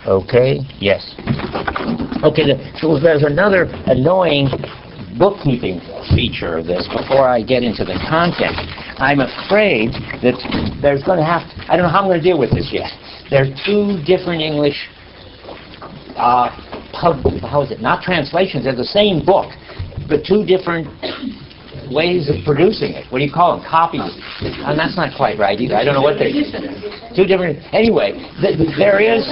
Okay, yes. Okay, so there's another annoying bookkeeping feature of this before I get into the content. I'm afraid that there's going to have to, I don't know how I'm going to deal with this yet. There are two different English, not translations, they're the same book, but two different ways of producing it. What do you call them? Copies. And that's not quite right either. I don't know what they... Two different... Anyway, there is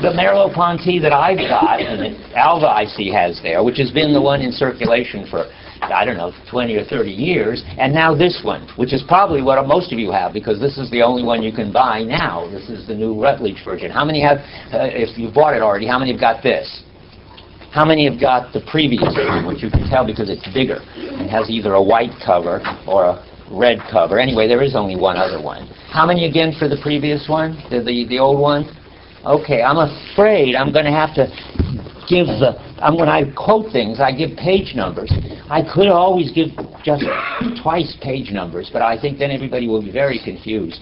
the Merleau-Ponty that I've got, and that Alva, I see, has there, which has been the one in circulation for, I don't know, 20 or 30 years, and now this one, which is probably what most of you have, because this is the only one you can buy now. This is the new Rutledge version. How many have, if you bought it already, how many have got this? How many have got the previous version, which you can tell because it's bigger? It has either a white cover or a red cover. Anyway, there is only one other one. How many again for the previous one, the old one? Okay, I'm afraid I'm going to have to give when I quote things, I give page numbers. I could always give just twice page numbers, but I think then everybody will be very confused.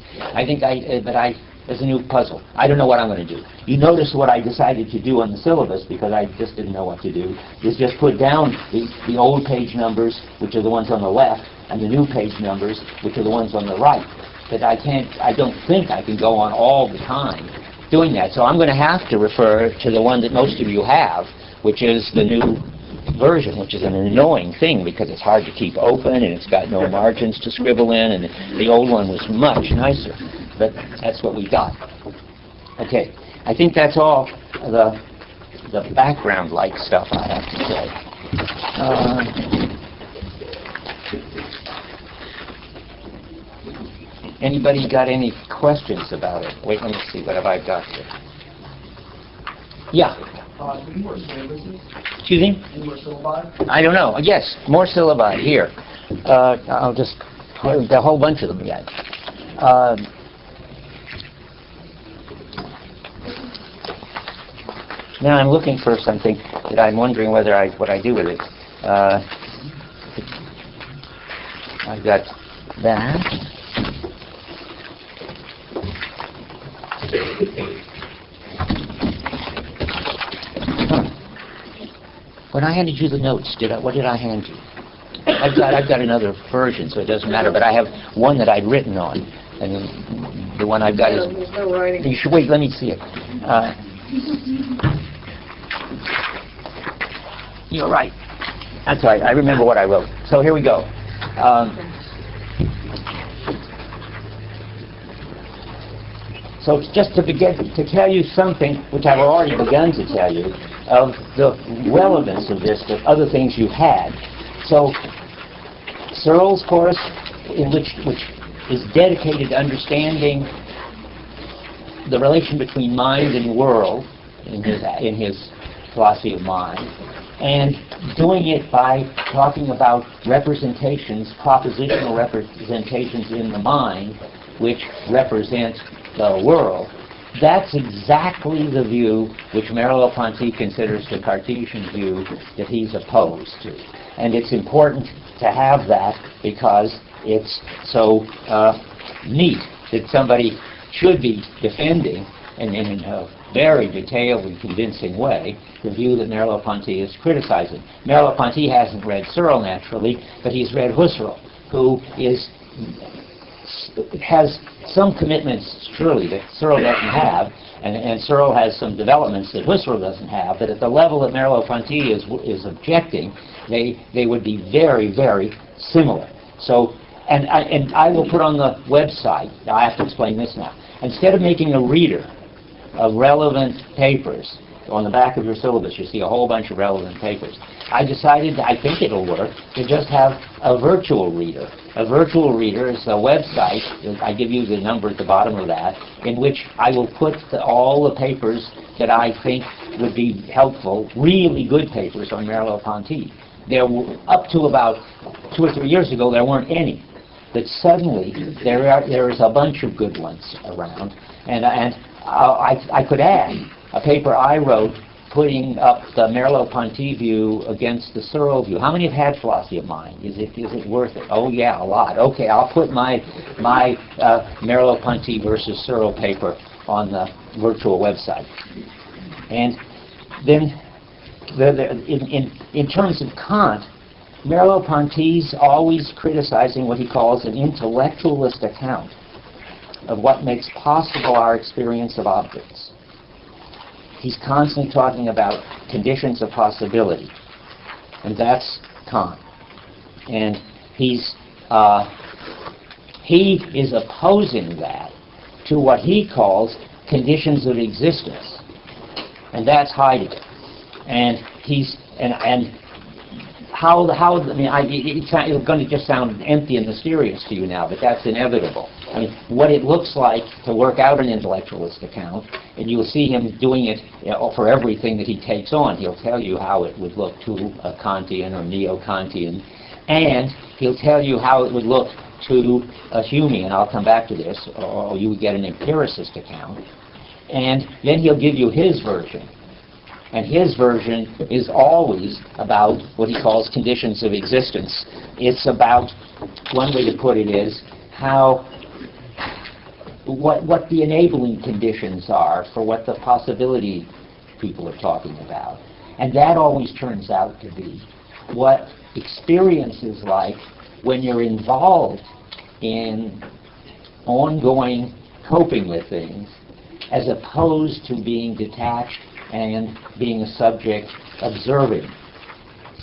There's a new puzzle. I don't know what I'm going to do. You notice what I decided to do on the syllabus, because I just didn't know what to do, is just put down the old page numbers, which are the ones on the left, and the new page numbers, which are the ones on the right. But I don't think I can go on all the time doing that. So I'm going to have to refer to the one that most of you have, which is the new version, which is an annoying thing because it's hard to keep open and it's got no margins to scribble in, and the old one was much nicer. But that's what we got. Okay, I think that's all the background-like stuff I have to say. Anybody got any questions about it? Wait, let me see, what have I got here? Yeah? Any more syllabi? Excuse me? Any more syllabi? I don't know. Yes, more syllabi. Here. I'll just put a whole bunch of them again. Now I'm looking for something that I'm wondering what I do with it. I've got that. When I handed you the notes, what did I hand you? I've got another version, so it doesn't matter. But I have one that I'd written on, and the one I've got is. There's no writing. You should wait. Let me see it. You're right. That's right. I remember what I wrote. So here we go. So just to tell you something, which I've already begun to tell you, of the relevance of this with other things you've had. So Searle's course, which is dedicated to understanding the relation between mind and world in his philosophy of mind, and doing it by talking about representations, propositional representations in the mind, which represent the world. That's exactly the view which Merleau-Ponty considers the Cartesian view that he's opposed to. And it's important to have that because it's so neat that somebody should be defending, and in a very detailed and convincing way, the view that Merleau-Ponty is criticizing. Merleau-Ponty hasn't read Searle naturally, but he's read Husserl, who has some commitments, surely, that Searle doesn't have, and Searle has some developments that Husserl doesn't have, but at the level that Merleau-Ponty is objecting, they would be very, very similar. So, and I will put on the website, I have to explain this now, instead of making a reader of relevant papers, on the back of your syllabus you see a whole bunch of relevant papers, I decided, I think it'll work, to just have a virtual reader. A virtual reader is a website, I give you the number at the bottom of that, in which I will put all the papers that I think would be helpful, really good papers on Merleau-Ponty. There were, up to about 2 or 3 years ago, there weren't any. But suddenly, there is a bunch of good ones around. And I could add a paper I wrote putting up the Merleau-Ponty view against the Searle view. How many have had philosophy of mind? Is it worth it? Oh yeah, a lot. Okay, I'll put my Merleau-Ponty versus Searle paper on the virtual website. And then, in terms of Kant, Merleau-Ponty's always criticizing what he calls an intellectualist account of what makes possible our experience of objects. He's constantly talking about conditions of possibility, and that's Kant. And he is opposing that to what he calls conditions of existence, and that's Heidegger. And it's going to just sound empty and mysterious to you now, but that's inevitable. I mean, what it looks like to work out an intellectualist account, and you'll see him doing it for everything that he takes on. He'll tell you how it would look to a Kantian or neo-Kantian, and he'll tell you how it would look to a Humean. I'll come back to this, or you would get an empiricist account. And then he'll give you his version. And his version is always about what he calls conditions of existence. It's about, one way to put it is, what the enabling conditions are for what the possibility people are talking about. And that always turns out to be what experience is like when you're involved in ongoing coping with things, as opposed to being detached and being a subject observing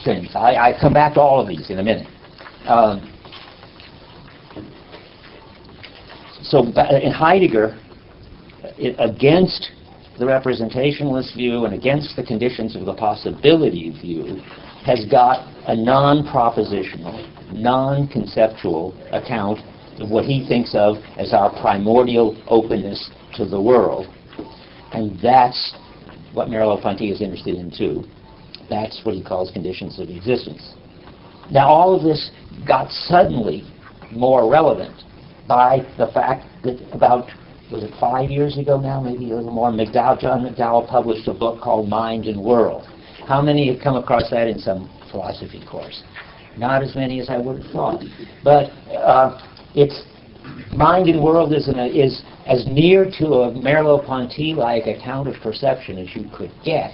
things. I come back to all of these in a minute. So in Heidegger, against the representationalist view and against the conditions of the possibility view, has got a non-propositional, non-conceptual account of what he thinks of as our primordial openness to the world. And that's what Merleau-Ponty is interested in too. That's what he calls conditions of existence. Now all of this got suddenly more relevant by the fact that about, was it 5 years ago now, maybe a little more, John McDowell published a book called Mind and World. How many have come across that in some philosophy course? Not as many as I would have thought. But it's Mind and World is as near to a Merleau-Ponty-like account of perception as you could get,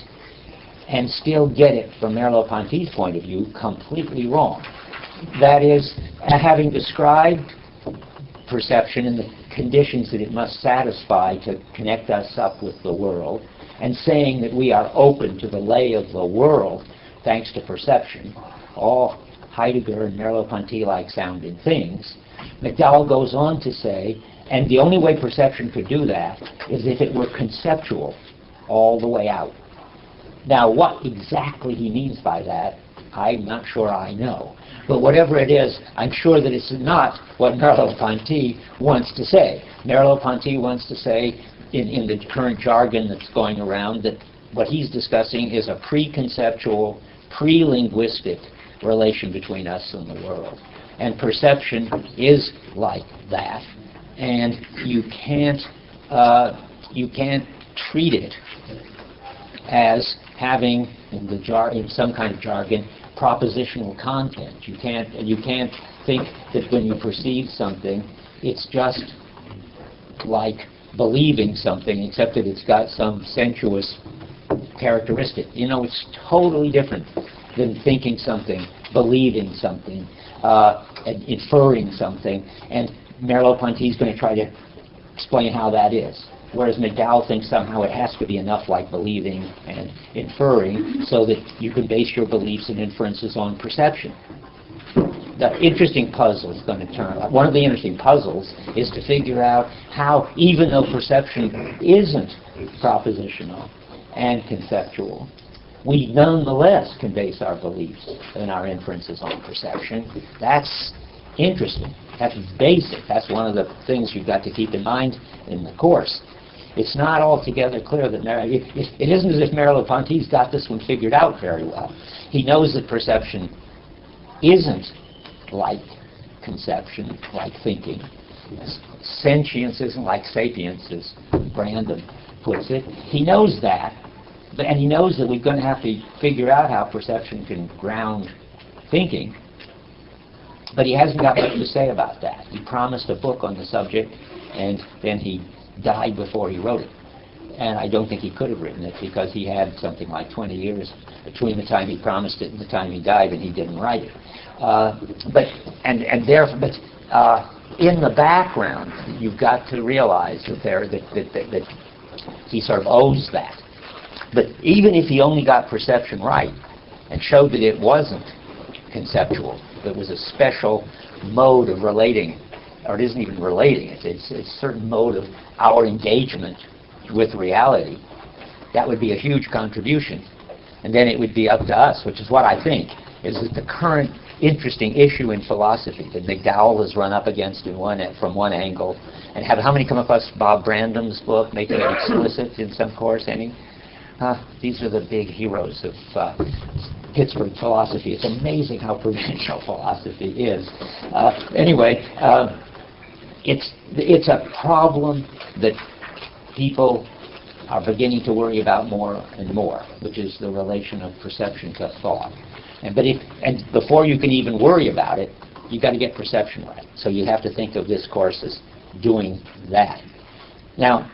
and still get it from Merleau-Ponty's point of view completely wrong. That is, having described perception and the conditions that it must satisfy to connect us up with the world, and saying that we are open to the lay of the world thanks to perception, all Heidegger and Merleau-Ponty-like sounding things, McDowell goes on to say, and the only way perception could do that is if it were conceptual all the way out. Now, what exactly he means by that, I'm not sure I know. But whatever it is, I'm sure that it's not what Merleau-Ponty wants to say. Merleau-Ponty wants to say, in the current jargon that's going around, that what he's discussing is a pre-conceptual, pre-linguistic relation between us and the world. And perception is like that. And you can't treat it as having, in some kind of jargon, propositional content. You can't think that when you perceive something, it's just like believing something, except that it's got some sensuous characteristic. You know, it's totally different than thinking something, believing something, and inferring something. And Merleau-Ponty is going to try to explain how that is. Whereas McDowell thinks somehow it has to be enough like believing and inferring so that you can base your beliefs and inferences on perception. The interesting puzzle is going to turn out. One of the interesting puzzles is to figure out how, even though perception isn't propositional and conceptual, we nonetheless can base our beliefs and our inferences on perception. That's interesting. That's basic. That's one of the things you've got to keep in mind in the course. It's not altogether clear that it isn't as if Merleau-Ponty's got this one figured out very well. He knows that perception isn't like conception, like thinking. Sentience isn't like sapience, as Brandon puts it. He knows that, and he knows that we're going to have to figure out how perception can ground thinking, but he hasn't got much to say about that. He promised a book on the subject, and then he died before he wrote it. and I don't think he could have written it because he had something like 20 years between the time he promised it and the time he died, and he didn't write it. But in the background, you've got to realize that he sort of owes that. But even if he only got perception right and showed that it wasn't conceptual, that it was a special mode of relating, or it isn't even relating, it's a certain mode of our engagement with reality, that would be a huge contribution. And then it would be up to us, which is what I think is that the current interesting issue in philosophy that McDowell has run up against from one angle. And how many come across Bob Brandam's book, Making It Explicit, in some course? Any? These are the big heroes of Pittsburgh philosophy. It's amazing how provincial philosophy is. Anyway, it's a problem that people are beginning to worry about more and more, which is the relation of perception to thought. And before you can even worry about it, you've got to get perception right. So you have to think of this course as doing that. Now,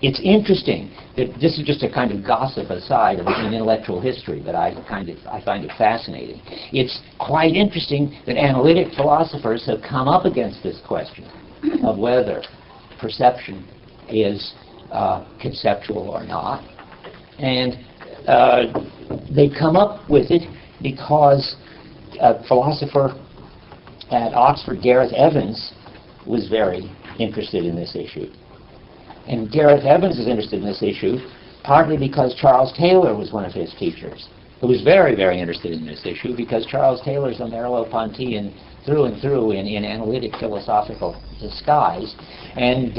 it's interesting that this is just a kind of gossip aside of an intellectual history that I find it fascinating. It's quite interesting that analytic philosophers have come up against this question of whether perception is conceptual or not. And they come up with it because a philosopher at Oxford, Gareth Evans, was very interested in this issue. And Gareth Evans is interested in this issue partly because Charles Taylor was one of his teachers, who was very, very interested in this issue because Charles Taylor's a Merleau-Pontian through and through in analytic philosophical disguise. And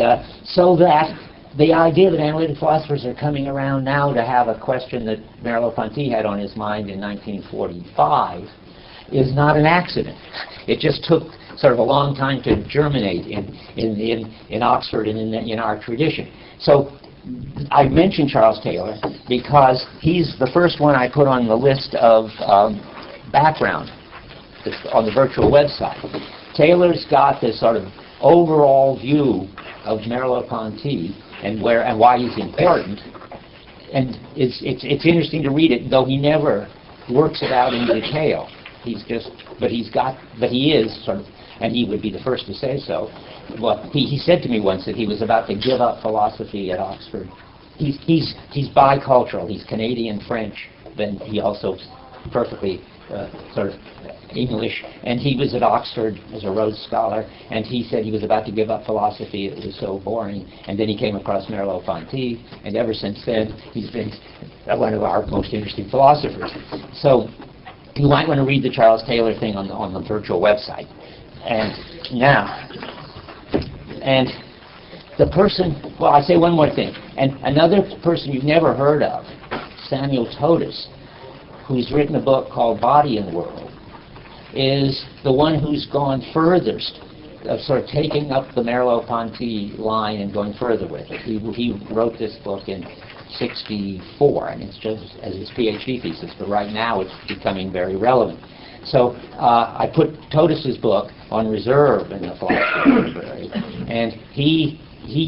so that the idea that analytic philosophers are coming around now to have a question that Merleau-Ponty had on his mind in 1945 is not an accident. It just took sort of a long time to germinate in Oxford and in our tradition. So I mentioned Charles Taylor because he's the first one I put on the list of background on the virtual website. Taylor's got this sort of overall view of Merleau-Ponty and why he's important, and it's interesting to read it, though he never works it out in detail. He is sort of, and he would be the first to say so. Well, he said to me once that he was about to give up philosophy at Oxford. He's bicultural. He's Canadian French, then he also perfectly sort of English, and he was at Oxford as a Rhodes Scholar, and he said he was about to give up philosophy, it was so boring, and then he came across Merleau-Ponty, and ever since then he's been one of our most interesting philosophers. So you might want to read the Charles Taylor thing on the virtual website. And now, and the person, well, I say one more thing, and another person you've never heard of, Samuel Totus, who's written a book called Body and World, is the one who's gone furthest of sort of taking up the Merleau-Ponty line and going further with it. He wrote this book in '64, and it's just as his PhD thesis, but right now it's becoming very relevant. So I put Totus's book on reserve in the philosophy library, and he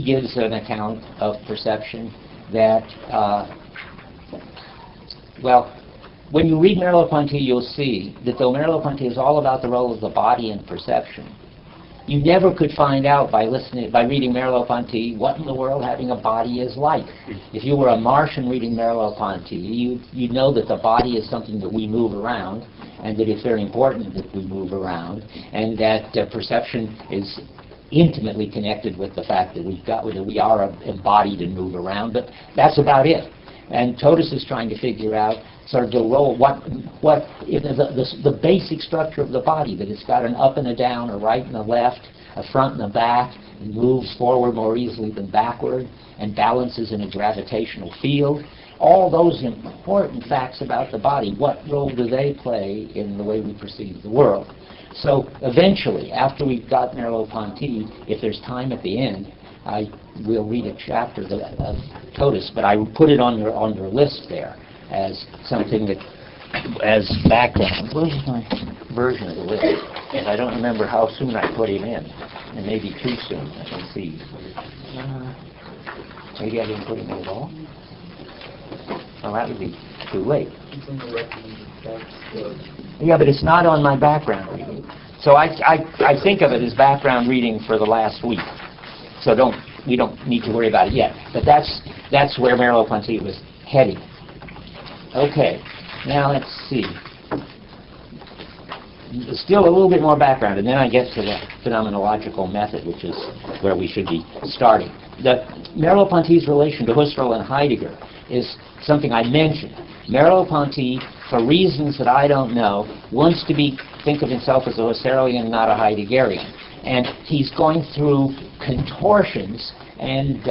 gives an account of perception that, well, when you read Merleau-Ponty, you'll see that though Merleau-Ponty is all about the role of the body in perception, you never could find out by reading Merleau-Ponty what in the world having a body is like. If you were a Martian reading Merleau-Ponty, you'd know that the body is something that we move around, and that it's very important that we move around, and that perception is intimately connected with the fact that we are embodied and move around, but that's about it. And Totus is trying to figure out sort of the role, the basic structure of the body, that it's got an up and a down, a right and a left, a front and a back, and moves forward more easily than backward, and balances in a gravitational field. All those important facts about the body, what role do they play in the way we perceive the world? So eventually, after we've got Merleau-Ponty, if there's time at the end, I will read a chapter of Totus, but I will put it on your list there as something that, as background. Where's my version of the list? And I don't remember how soon I put him in, and maybe too soon. I can see. Maybe I didn't put it in at all. Well, that would be too late. It's in the recommended text. Yeah, but it's not on my background reading. So I think of it as background reading for the last week. So we don't need to worry about it yet. But that's where Merleau-Ponty was heading. Okay, now let's see. Still a little bit more background, and then I get to the phenomenological method, which is where we should be starting. The Merleau-Ponty's relation to Husserl and Heidegger is something I mentioned. Merleau-Ponty, for reasons that I don't know, wants to think of himself as a Husserlian, not a Heideggerian. And he's going through contortions and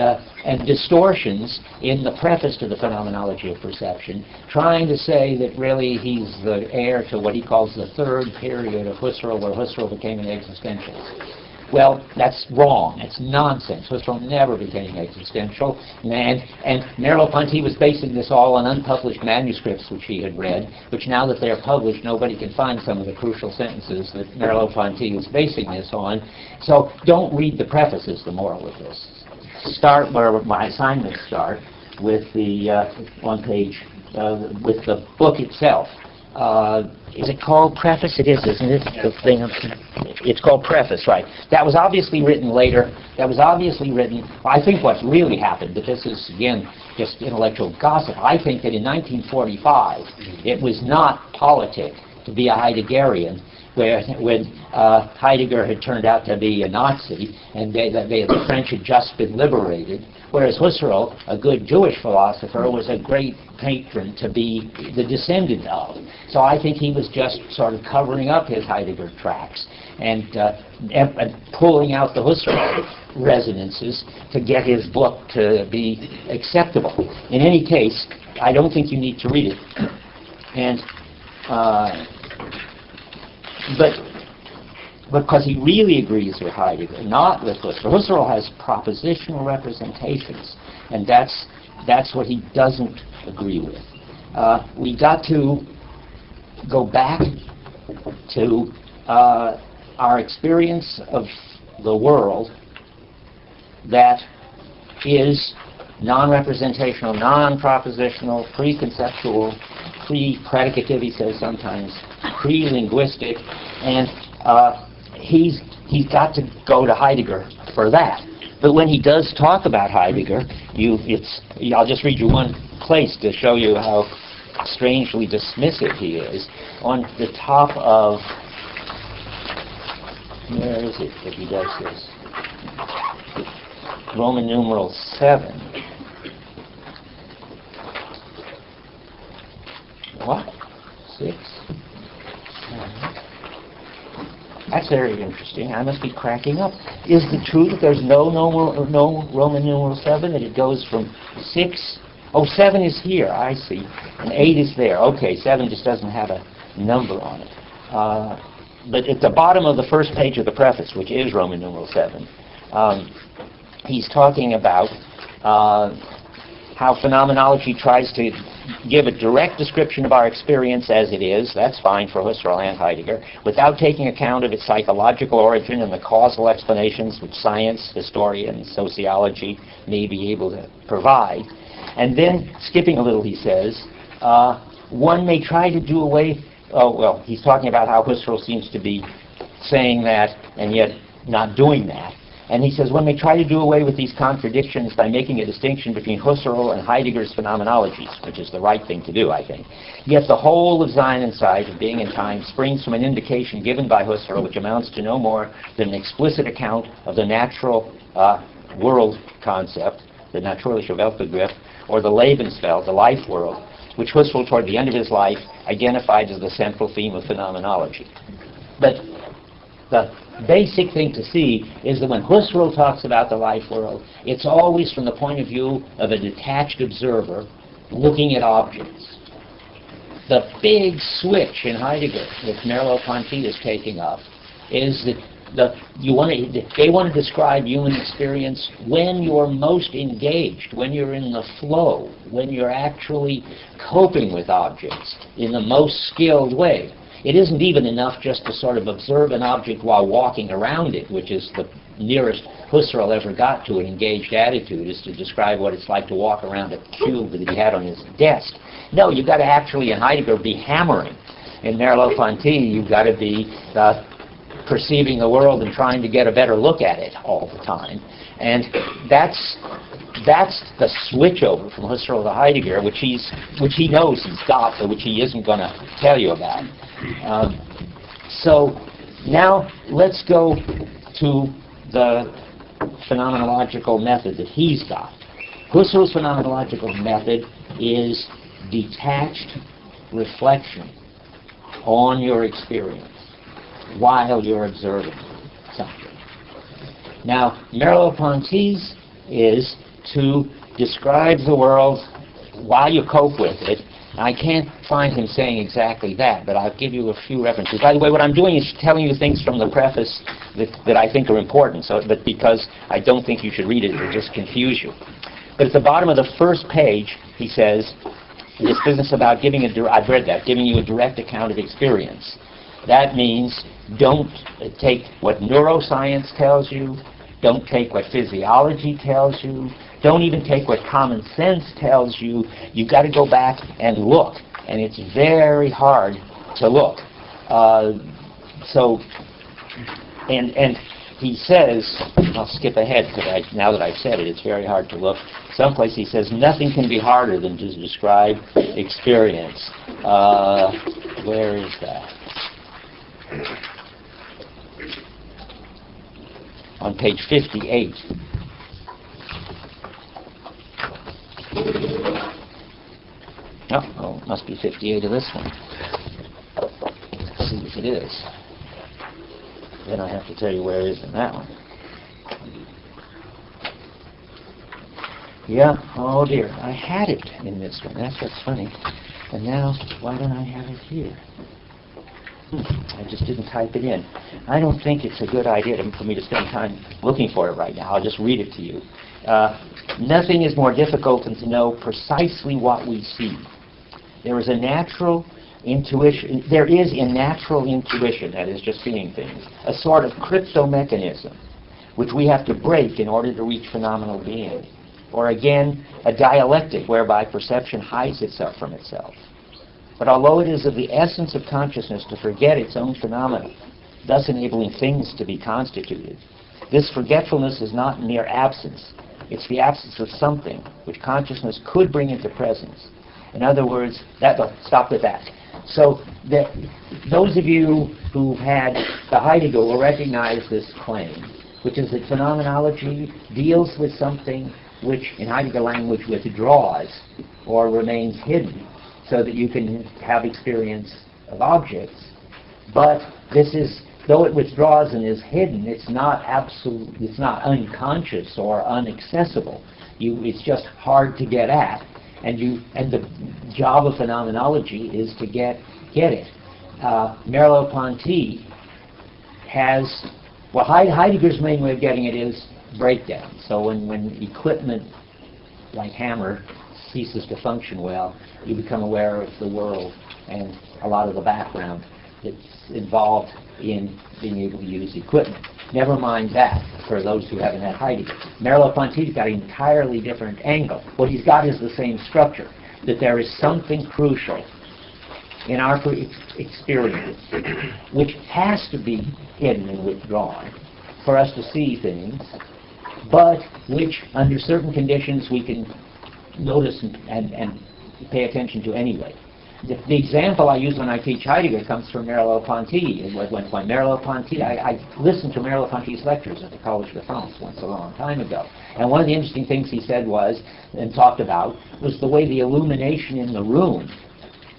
distortions in the preface to the Phenomenology of Perception, trying to say that really he's the heir to what he calls the third period of Husserl, where Husserl became an existentialist. Well, that's wrong. It's nonsense. Husserl never became existential. And Merleau-Ponty was basing this all on unpublished manuscripts which he had read, which now that they're published, nobody can find some of the crucial sentences that Merleau-Ponty was basing this on. So don't read the preface is the moral of this. Start where my assignments start, with the on page, with the book itself. Is it called preface? It is, isn't it? The thing it's called preface, right? That was obviously written later. That was obviously written. I think what's really happened, but this is again just intellectual gossip. I think that in 1945 it was not politic to be a Heideggerian, when Heidegger had turned out to be a Nazi, and the French had just been liberated, whereas Husserl, a good Jewish philosopher, was a great patron to be the descendant of. So I think he was just sort of covering up his Heidegger tracks and pulling out the Husserl resonances to get his book to be acceptable. In any case, I don't think you need to read it. And but because he really agrees with Heidegger, not with Husserl. Husserl has propositional representations, and that's what he doesn't agree with. We got to go back to our experience of the world that is non-representational, non-propositional, pre-conceptual, pre-predicative, he says sometimes, pre-linguistic, and he's got to go to Heidegger for that. But when he does talk about Heidegger, I'll just read you one place to show you how strangely dismissive he is. On the top of, where is it that he does this? Roman numeral 7. What? 6? That's very interesting. I must be cracking up. Is it true that there's no Roman numeral 7, that it goes from 6? Oh, 7 is here, I see. And 8 is there. Okay, 7 just doesn't have a number on it. But at the bottom of the first page of the preface, which is Roman numeral 7, he's talking about how phenomenology tries to give a direct description of our experience as it is. That's fine for Husserl and Heidegger, without taking account of its psychological origin and the causal explanations which science, historians, sociology may be able to provide. And then, skipping a little, he says, one may try to do away, he's talking about how Husserl seems to be saying that and yet not doing that. And he says, one may try to do away with these contradictions by making a distinction between Husserl and Heidegger's phenomenologies, which is the right thing to do, I think. Yet the whole of Sein and Zeit, of being and time, springs from an indication given by Husserl, which amounts to no more than an explicit account of the natural world concept, the natürliche Weltbegriff, or the Lebenswelt, the life world, which Husserl, toward the end of his life, identified as the central theme of phenomenology. But the basic thing to see is that when Husserl talks about the life world, it's always from the point of view of a detached observer looking at objects. The big switch in Heidegger that Merleau-Ponty is taking up is that they want to describe human experience when you're most engaged, when you're in the flow, when you're actually coping with objects in the most skilled way. It isn't even enough just to sort of observe an object while walking around it, which is the nearest Husserl ever got to an engaged attitude is to describe what it's like to walk around a cube that he had on his desk. No, you've got to actually, in Heidegger, be hammering. In Merleau-Ponty, you've got to be perceiving the world and trying to get a better look at it all the time. And that's the switch over from Husserl to Heidegger, which he knows he's got, but which he isn't going to tell you about. So now let's go to the phenomenological method that he's got. Husserl's phenomenological method is detached reflection on your experience while you're observing something. Now, Merleau-Ponty's is to describe the world while you cope with it. I can't find him saying exactly that, but I'll give you a few references. By the way, what I'm doing is telling you things from the preface that I think are important, but because I don't think you should read it, it'll just confuse you. But at the bottom of the first page, he says, this business about giving you a direct account of experience. That means don't take what neuroscience tells you, don't take what physiology tells you, don't even take what common sense tells you. You've got to go back and look, and it's very hard to look. And he says, I'll skip ahead because now that I've said it, it's very hard to look. Someplace he says, nothing can be harder than to describe experience. Where is that? On page 58. Oh, it must be 58 of this one. Let's see if it is. Then I have to tell you where it is in that one. Yeah, oh dear, I had it in this one. That's what's funny. And now, why don't I have it here? I just didn't type it in. I don't think it's a good idea for me to spend time looking for it right now. I'll just read it to you. Nothing is more difficult than to know precisely what we see. There is a natural intuition. There is in natural intuition, that is just seeing things, a sort of crypto-mechanism which we have to break in order to reach phenomenal being. Or again, a dialectic whereby perception hides itself from itself. But although it is of the essence of consciousness to forget its own phenomena, thus enabling things to be constituted, this forgetfulness is not mere absence. It's the absence of something which consciousness could bring into presence. In other words, stop with that. So those of you who've had the Heidegger will recognize this claim, which is that phenomenology deals with something which, in Heidegger language, withdraws or remains hidden, so that you can have experience of objects. But this is, though it withdraws and is hidden, it's not absolute, it's not unconscious or inaccessible. It's just hard to get at, and the job of phenomenology is to get it. Merleau-Ponty has, well, Heidegger's main way of getting it is breakdown. So when equipment like hammer ceases to function well, you become aware of the world and a lot of the background that's involved in being able to use equipment. Never mind that for those who haven't had Heidegger. Merleau-Ponty's got an entirely different angle. What he's got is the same structure, that there is something crucial in our experience which has to be hidden and withdrawn for us to see things, but which under certain conditions we can notice and pay attention to anyway. The example I use when I teach Heidegger comes from Merleau-Ponty. When Merleau-Ponty, I listened to Merleau-Ponty's lectures at the Collège de France once a long time ago. And one of the interesting things he said was, and talked about, was the way the illumination in the room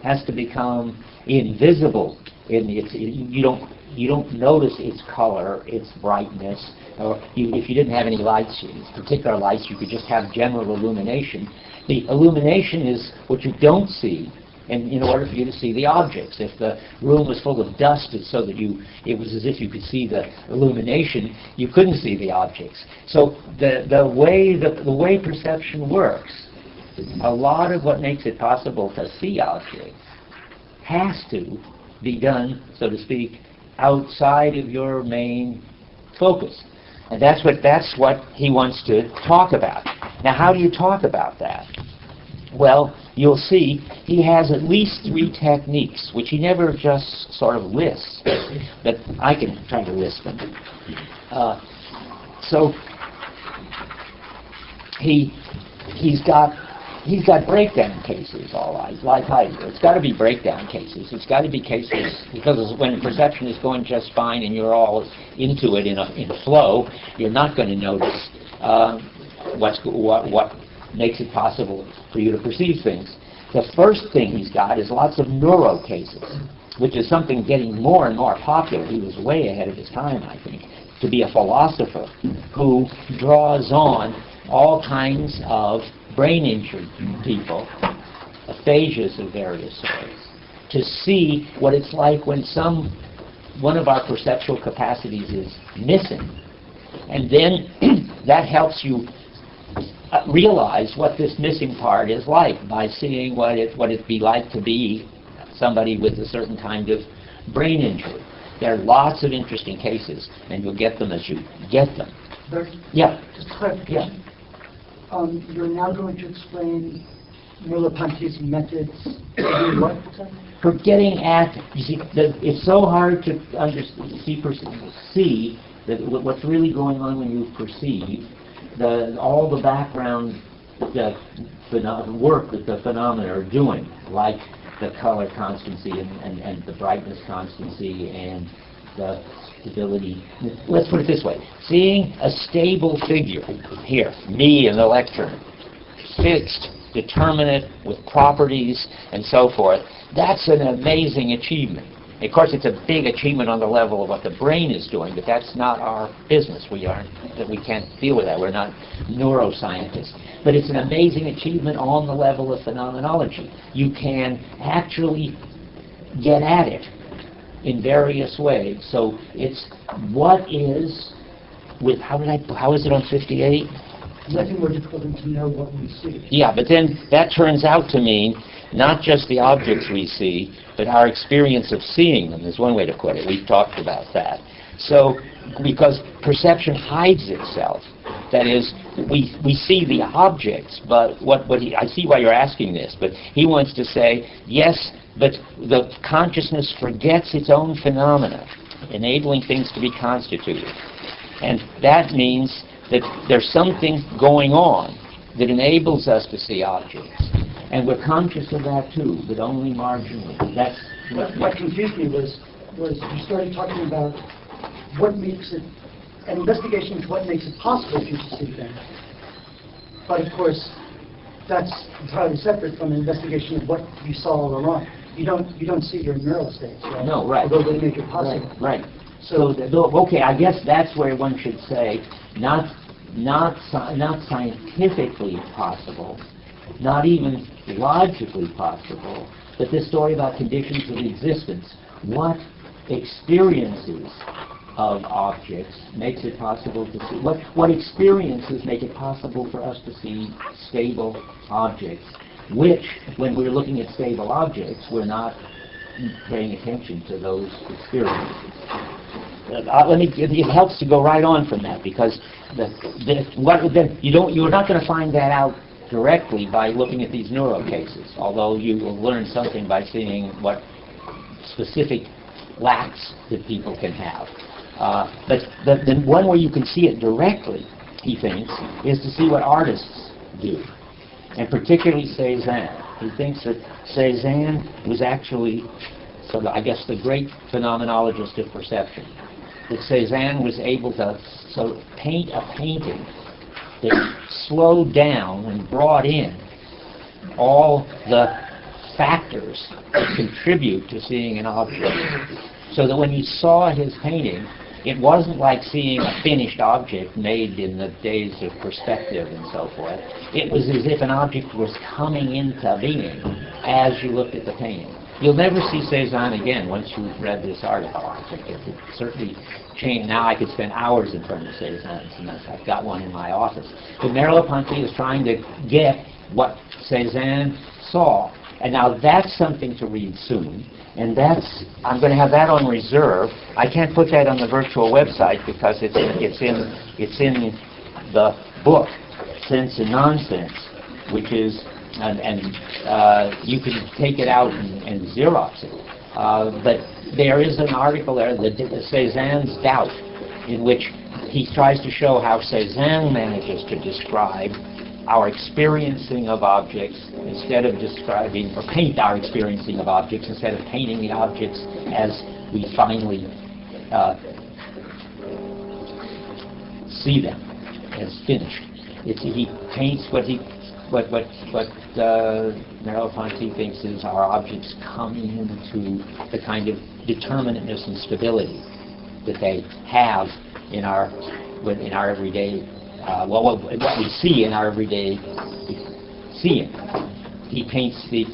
has to become invisible. You don't notice its color, its brightness, or if you didn't have any lights, particular lights, you could just have general illumination. The illumination is what you don't see, and in order for you to see the objects. If the room was full of dust, it's so that it was as if you could see the illumination, you couldn't see the objects. So the way perception works, a lot of what makes it possible to see objects has to be done, so to speak, outside of your main focus. And that's what he wants to talk about. Now, how do you talk about that? Well, you'll see he has at least 3 techniques, which he never just sort of lists, but I can try to list them. So he's got breakdown cases, all right, like Heidegger. It's got to be breakdown cases. It's got to be cases, because when perception is going just fine and you're all into it in flow, you're not going to notice what makes it possible for you to perceive things. The first thing he's got is lots of neuro cases, which is something getting more and more popular. He was way ahead of his time, I think, to be a philosopher who draws on all kinds of brain-injured people, aphasias of various sorts, to see what it's like when one of our perceptual capacities is missing. And then that helps you realize what this missing part is like by seeing what it'd be like to be somebody with a certain kind of brain injury. There are lots of interesting cases, and you'll get them as you get them. Yeah. Just clarification. Yeah. You're now going to explain Merleau-Ponty's methods for what? For getting at, you see, it's so hard to see that what's really going on when you perceive. All the background work that the phenomena are doing, like the color constancy and the brightness constancy and the stability. Let's put it this way. Seeing a stable figure here, me in the lectern, fixed, determinate, with properties and so forth, that's an amazing achievement. Of course, it's a big achievement on the level of what the brain is doing, but that's not our business. We can't deal with that. We're not neuroscientists. But it's an amazing achievement on the level of phenomenology. You can actually get at it in various ways. So it's what is with how is it on 58? Nothing more difficult than to know what we see. Yeah, but then that turns out to mean not just the objects we see, but our experience of seeing them is one way to put it. We've talked about that. So, because perception hides itself, that is, we see the objects, but I see why you're asking this, but he wants to say, yes, but the consciousness forgets its own phenomena, enabling things to be constituted. And that means that there's something going on that enables us to see objects. And we're conscious of that too, but only marginally. That's what confused me was you started talking about what makes it, an investigation into what makes it possible for you to see things. But of course, that's entirely separate from an investigation of what you saw all along. You don't see your neural states, right? No, right. Although they make it possible. Right. So okay, I guess that's where one should say, not scientifically possible, not even logically possible, but this story about conditions of existence. What experiences of objects makes it possible to see? What experiences make it possible for us to see stable objects, which, when we're looking at stable objects, we're not paying attention to those experiences. It helps to go right on from that, because you're not going to find that out directly by looking at these neuro cases, although you will learn something by seeing what specific lacks that people can have. But the one where you can see it directly, he thinks, is to see what artists do, and particularly Cézanne. He thinks that Cézanne was actually, I guess, the great phenomenologist of perception. That Cézanne was able to paint a painting that slowed down and brought in all the factors that contribute to seeing an object. So that when you saw his painting, it wasn't like seeing a finished object made in the days of perspective and so forth. It was as if an object was coming into being as you looked at the painting. You'll never see Cézanne again once you've read this article. I think it certainly changed. Now I could spend hours in front of Cézanne, and I've got one in my office. But Merleau-Ponty is trying to get what Cézanne saw And now that's something to read soon. And I'm going to have that on reserve. I can't put that on the virtual website because it's in the book, Sense and Nonsense, which is, you can take it out and Xerox it. But there is an article there, Cézanne's Doubt, in which he tries to show how Cézanne manages to describe our experiencing of objects instead of describing, or paint our experiencing of objects instead of painting the objects as we finally see them as finished. He paints what Merleau Ponty thinks is our objects coming into the kind of determinateness and stability that they have in our everyday, what we see in our everyday seeing. He paints he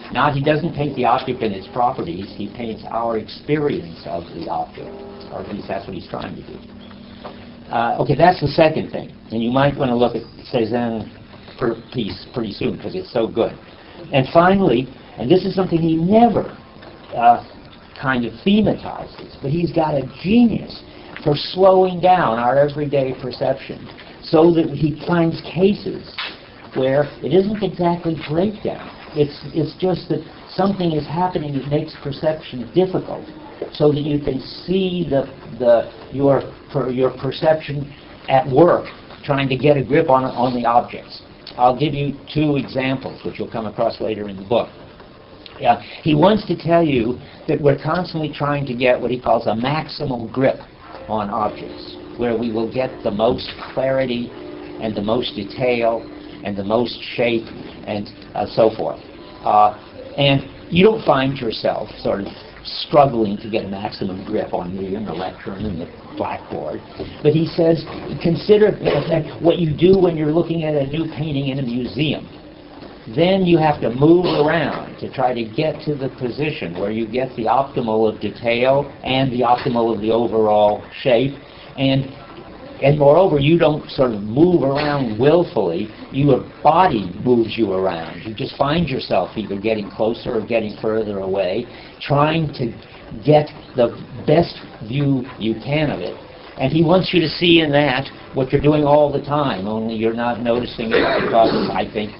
doesn't paint the object and its properties, he paints our experience of the object, or at least that's what he's trying to do. Okay, that's the second thing, and you might want to look at Cézanne piece pretty soon because it's so good. And finally, and this is something he never kind of thematizes, but he's got a genius for slowing down our everyday perception so that he finds cases where it isn't exactly breakdown. It's just that something is happening that makes perception difficult, so that you can see your perception at work trying to get a grip on the objects. I'll give you two examples, which you'll come across later in the book. He wants to tell you that we're constantly trying to get what he calls a maximal grip on objects, where we will get the most clarity and the most detail and the most shape and so forth. And you don't find yourself sort of struggling to get a maximum grip on me in the lectern and the blackboard. But he says, consider what you do when you're looking at a new painting in a museum. Then you have to move around to try to get to the position where you get the optimal of detail and the optimal of the overall shape. And moreover, you don't sort of move around willfully. Your body moves you around. You just find yourself either getting closer or getting further away, trying to get the best view you can of it. And he wants you to see in that what you're doing all the time, only you're not noticing it because I think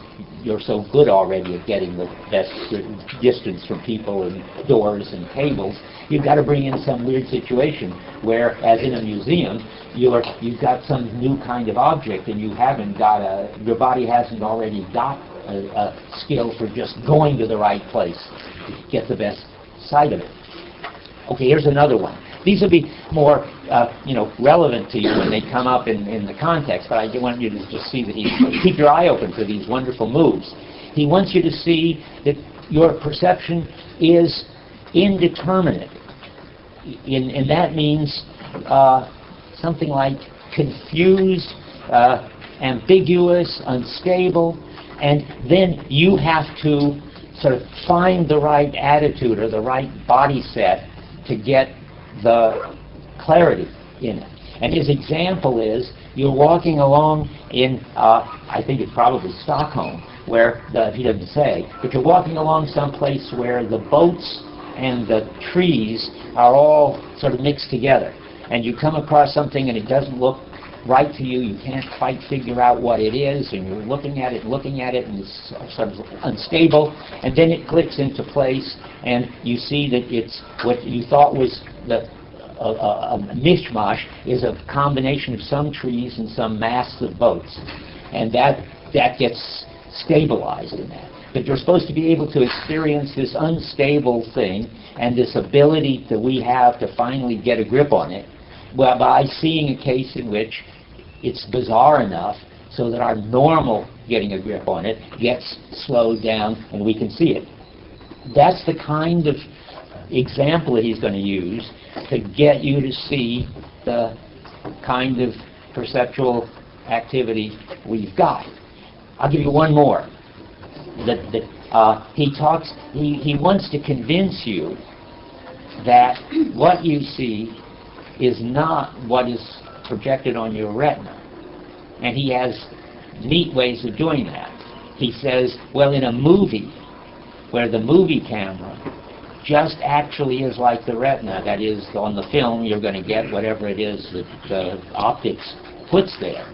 you're so good already at getting the best distance from people and doors and tables. You've got to bring in some weird situation where, as in a museum, you've got some new kind of object and you haven't got your body hasn't already got a skill for just going to the right place to get the best sight of it. Okay, here's another one. These will be more, relevant to you when they come up in the context, but I want you to just see that keep your eye open for these wonderful moves. He wants you to see that your perception is indeterminate. And that means something like confused, ambiguous, unstable, and then you have to sort of find the right attitude or the right body set to get the clarity in it. And his example is, you're walking along in, I think it's probably Stockholm, where, he doesn't say, but you're walking along someplace where the boats and the trees are all sort of mixed together. And you come across something and it doesn't look right to you, you can't quite figure out what it is, and you're looking at it, and it's sort of unstable, and then it clicks into place, and you see that it's what you thought was a mishmash is a combination of some trees and some mass of boats. And that gets stabilized in that. But you're supposed to be able to experience this unstable thing and this ability that we have to finally get a grip on it, well, by seeing a case in which it's bizarre enough so that our normal getting a grip on it gets slowed down and we can see it. That's the kind of example that he's going to use to get you to see the kind of perceptual activity we've got. I'll give you one more. He wants to convince you that what you see is not what is projected on your retina. And he has neat ways of doing that. He says, well, in a movie, where the movie camera just actually is like the retina. That is, on the film, you're going to get whatever it is that the optics puts there.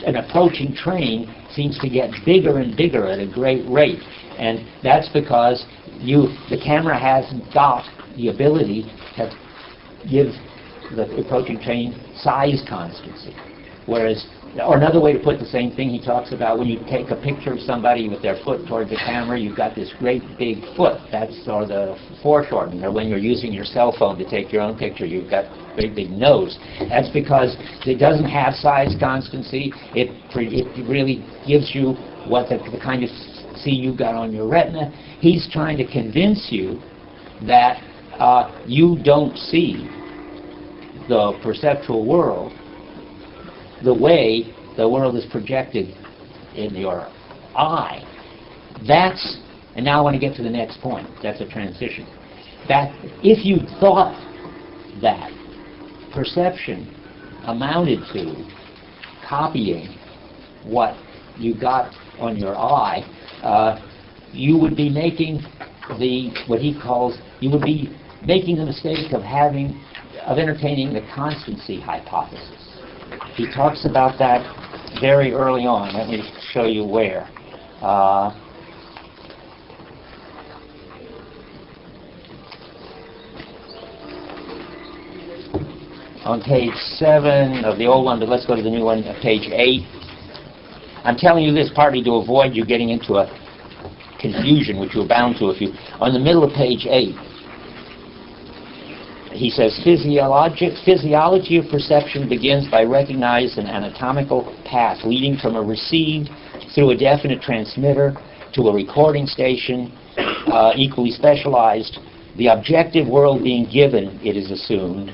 An approaching train seems to get bigger and bigger at a great rate, and that's because the camera hasn't got the ability to give the approaching train size constancy. Whereas, or another way to put the same thing, he talks about when you take a picture of somebody with their foot toward the camera, you've got this great big foot. That's or the foreshortening. Or when you're using your cell phone to take your own picture, you've got a very big nose. That's because it doesn't have size constancy. It really gives you what the kind of scene you've got on your retina. He's trying to convince you that you don't see the perceptual world the way the world is projected in your eye. And now I want to get to the next point. That's a transition. That if you thought that perception amounted to copying what you got on your eye, you would be making you would be making the mistake of entertaining the constancy hypothesis. He talks about that very early on. Let me show you where. On page 7 of the old one, but let's go to the new one, page 8. I'm telling you this partly to avoid you getting into a confusion, which you're bound to if you... On the middle of page 8, he says, physiology of perception begins by recognizing an anatomical path leading from a received through a definite transmitter to a recording station, equally specialized. The objective world being given, it is assumed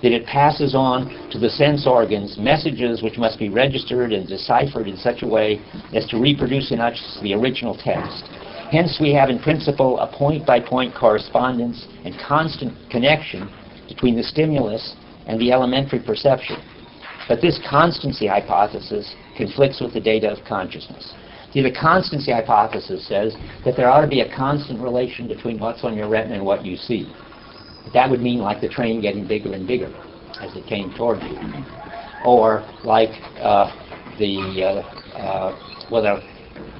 that it passes on to the sense organs messages which must be registered and deciphered in such a way as to reproduce in us the original text. Hence, we have in principle a point-by-point correspondence and constant connection between the stimulus and the elementary perception. But this constancy hypothesis conflicts with the data of consciousness. See, the constancy hypothesis says that there ought to be a constant relation between what's on your retina and what you see. That would mean like the train getting bigger and bigger as it came toward you. Or like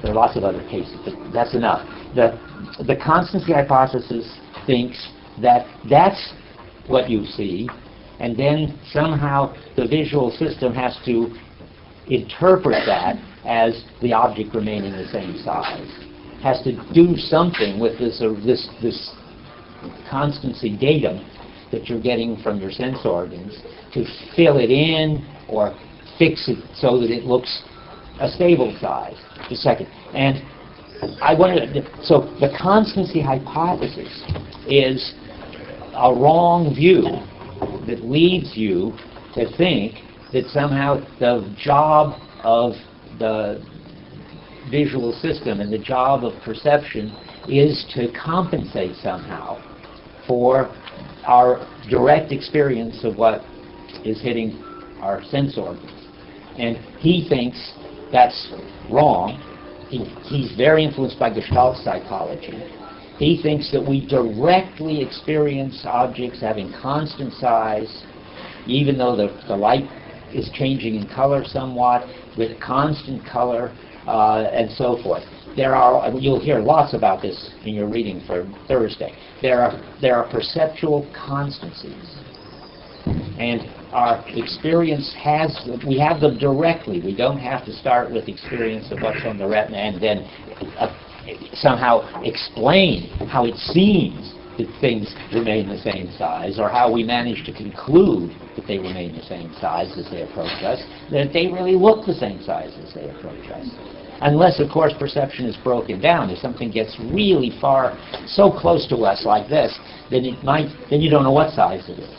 there are lots of other cases, but that's enough. The constancy hypothesis thinks that that's what you see, and then somehow the visual system has to interpret that as the object remaining the same size. Has to do something with this constancy datum that you're getting from your sense organs to fill it in or fix it so that it looks a stable size. Just a second. And so the constancy hypothesis is a wrong view that leads you to think that somehow the job of the visual system and the job of perception is to compensate somehow for our direct experience of what is hitting our sense organs. And he thinks that's wrong. He's very influenced by Gestalt psychology. He thinks that we directly experience objects having constant size, even though the light is changing in color somewhat, with constant color, and so forth. You'll hear lots about this in your reading for Thursday. There are perceptual constancies, and our experience we have them directly. We don't have to start with experience of what's on the retina and then somehow explain how it seems that things remain the same size, or how we manage to conclude that they remain the same size as they approach us, that they really look the same size as they approach us. Unless, of course, perception is broken down. If something gets really far, so close to us like this, then you don't know what size it is.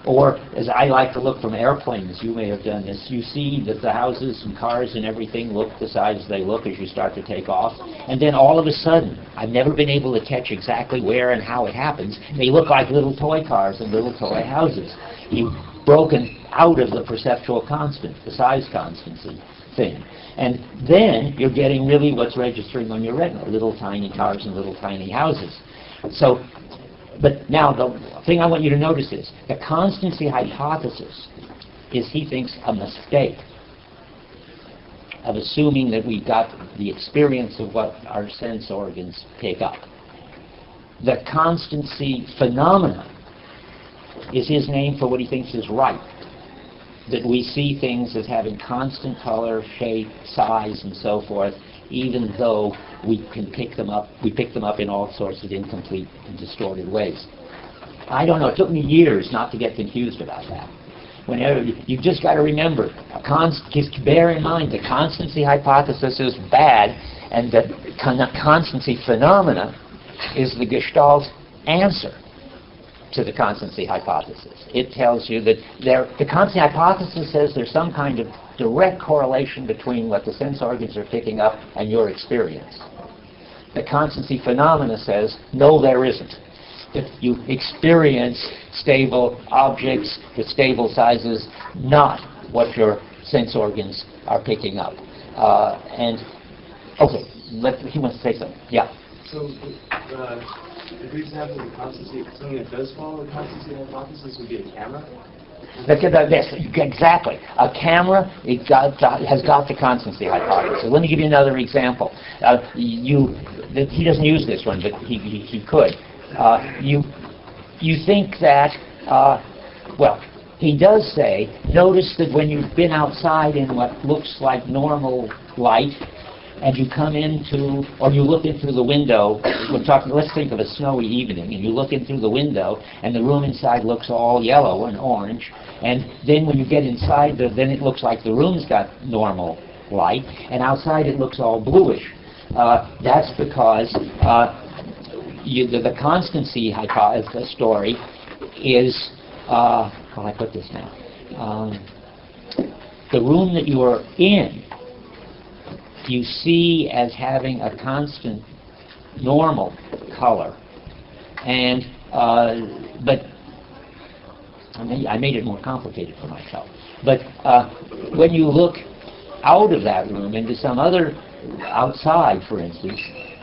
Or, as I like to look from airplanes, you may have done this, you see that the houses and cars and everything look the size they look as you start to take off. And then all of a sudden, I've never been able to catch exactly where and how it happens, they look like little toy cars and little toy houses. You've broken out of the perceptual constant, the size constancy, thing. And then you're getting really what's registering on your retina, little tiny cars and little tiny houses. So, but now the thing I want you to notice is the constancy hypothesis is, he thinks, a mistake of assuming that we've got the experience of what our sense organs pick up. The constancy phenomenon is his name for what he thinks is right. That we see things as having constant color, shape, size, and so forth, even though we pick them up in all sorts of incomplete and distorted ways. I don't know, it took me years not to get confused about that. Whenever you've just got to remember, just bear in mind the constancy hypothesis is bad, and the constancy phenomena is the Gestalt answer to the constancy hypothesis. It tells you that the constancy hypothesis says there's some kind of direct correlation between what the sense organs are picking up and your experience. The constancy phenomena says, no, there isn't. If you experience stable objects with stable sizes, not what your sense organs are picking up. Okay, he wants to say something. Yeah. So, if we have the constancy, something that does follow the constancy hypothesis would be a camera? Yes, exactly. A camera has got the constancy hypothesis. Let me give you another example. He doesn't use this one, but he could. You think that, well, he does say, notice that when you've been outside in what looks like normal light, and you come into, or you look in through the window, let's think of a snowy evening, and you look in through the window, and the room inside looks all yellow and orange, and then when you get inside, then it looks like the room's got normal light, and outside it looks all bluish. That's because the constancy hypothesis story is, how do I put this now? The room that you are in, you see as having a constant normal color, and but I made it more complicated for myself. But when you look out of that room into some other outside, for instance,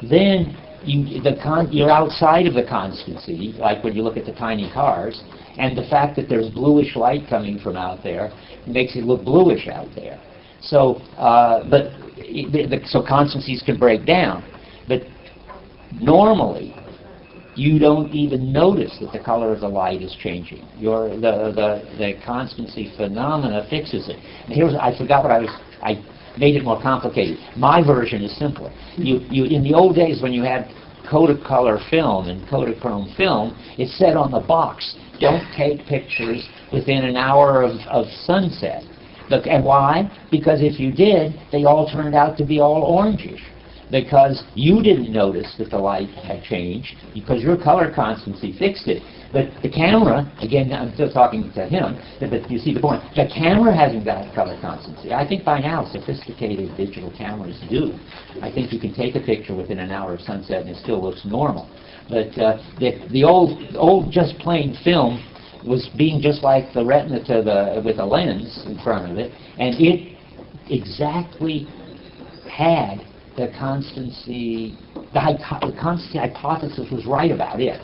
then you're outside of the constancy, like when you look at the tiny cars, and the fact that there's bluish light coming from out there makes it look bluish out there. So, so constancies can break down, but normally you don't even notice that the color of the light is changing. The constancy phenomena fixes it. And I forgot what I made it more complicated. My version is simpler. In the old days when you had Kodacolor film and Kodachrome film, it said on the box, don't take pictures within an hour of sunset. Look, and why? Because if you did, they all turned out to be all orangish. Because you didn't notice that the light had changed, because your color constancy fixed it. But the camera, again, I'm still talking to him, but you see the point. The camera hasn't got color constancy. I think by now sophisticated digital cameras do. I think you can take a picture within an hour of sunset and it still looks normal. But the old just plain film was being just like the retina with a lens in front of it, and it exactly had the constancy hypothesis was right about it.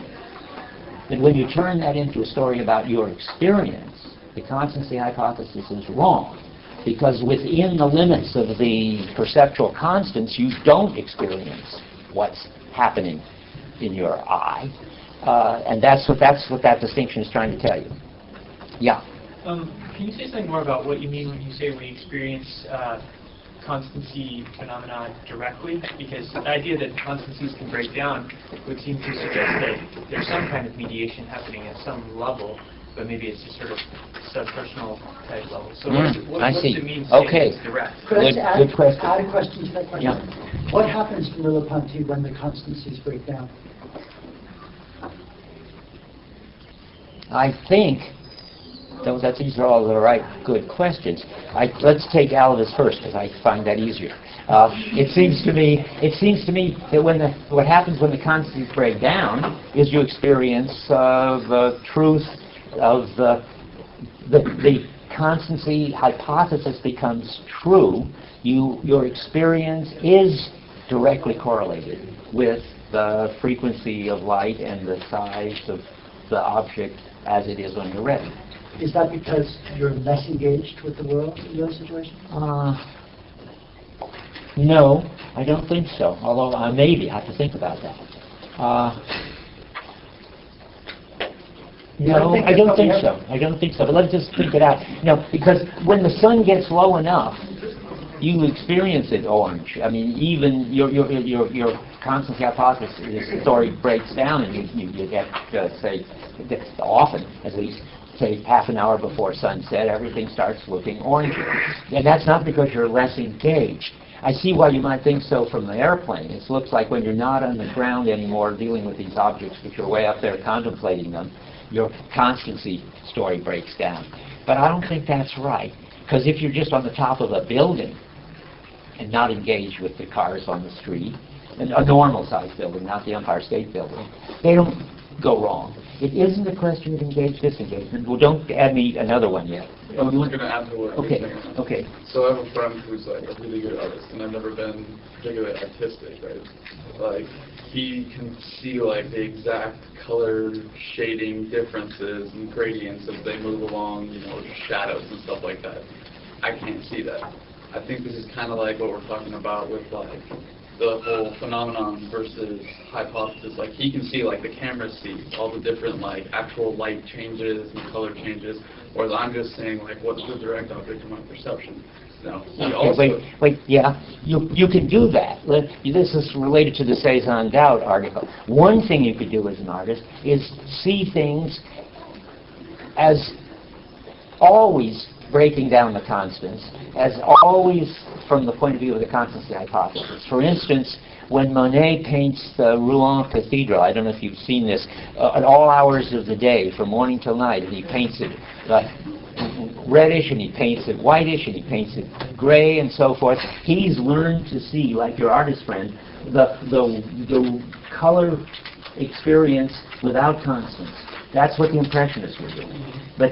But when you turn that into a story about your experience, the constancy hypothesis is wrong, because within the limits of the perceptual constants, you don't experience what's happening in your eye. And that's what that distinction is trying to tell you. Yeah. Can you say something more about what you mean when you say we experience constancy phenomena directly? Because the idea that constancies can break down would seem to suggest that there's some kind of mediation happening at some level, but maybe it's just sort of subpersonal type level. So what does it mean saying it's direct? Could I just add good question. a question to that question? Yeah. What happens to Merleau-Ponty when the constancies break down? I think these are all the right, good questions. Let's take Alvis first, because I find that easier. It seems to me that what happens when the constancies break down is you experience the truth of the constancy hypothesis becomes true, your experience is directly correlated with the frequency of light and the size of the object as it is when you're ready. Is that because you're less engaged with the world in those situations? No, I don't think so. Although maybe I have to think about that. No, I don't think so. I don't think so. But let's just think it out. No, because when the sun gets low enough, you experience it orange. I mean, even your constancy hypothesis story breaks down, and you get say often at least. Say half an hour before sunset, everything starts looking orangey. And that's not because you're less engaged. I see why you might think so from the airplane. It looks like when you're not on the ground anymore dealing with these objects, but you're way up there contemplating them, your constancy story breaks down. But I don't think that's right. Because if you're just on the top of a building and not engaged with the cars on the street, a normal-sized building, not the Empire State Building, they don't go wrong. It isn't a question of engaged-disengagement. Well, don't add me another one yet. I'm just going to add to what Okay, you're saying. okay. So I have a friend who's like a really good artist, and I've never been particularly artistic, right? Like, he can see like the exact color shading differences and gradients as they move along, you know, shadows and stuff like that. I can't see that. I think this is kind of like what we're talking about with like the whole phenomenon versus hypothesis. Like, he can see, like the camera sees all the different like actual light changes and color changes, whereas I'm just saying like what's the direct object of my perception. Now, he also Wait, yeah, you can do that. This is related to the Cezanne Doubt article. One thing you could do as an artist is see things as always breaking down the constants, as always from the point of view of the constancy hypothesis. For instance, when Monet paints the Rouen Cathedral, I don't know if you've seen this, at all hours of the day, from morning till night, and he paints it reddish, and he paints it whitish, and he paints it gray, and so forth. He's learned to see, like your artist friend, the color experience without constants. That's what the Impressionists were doing. But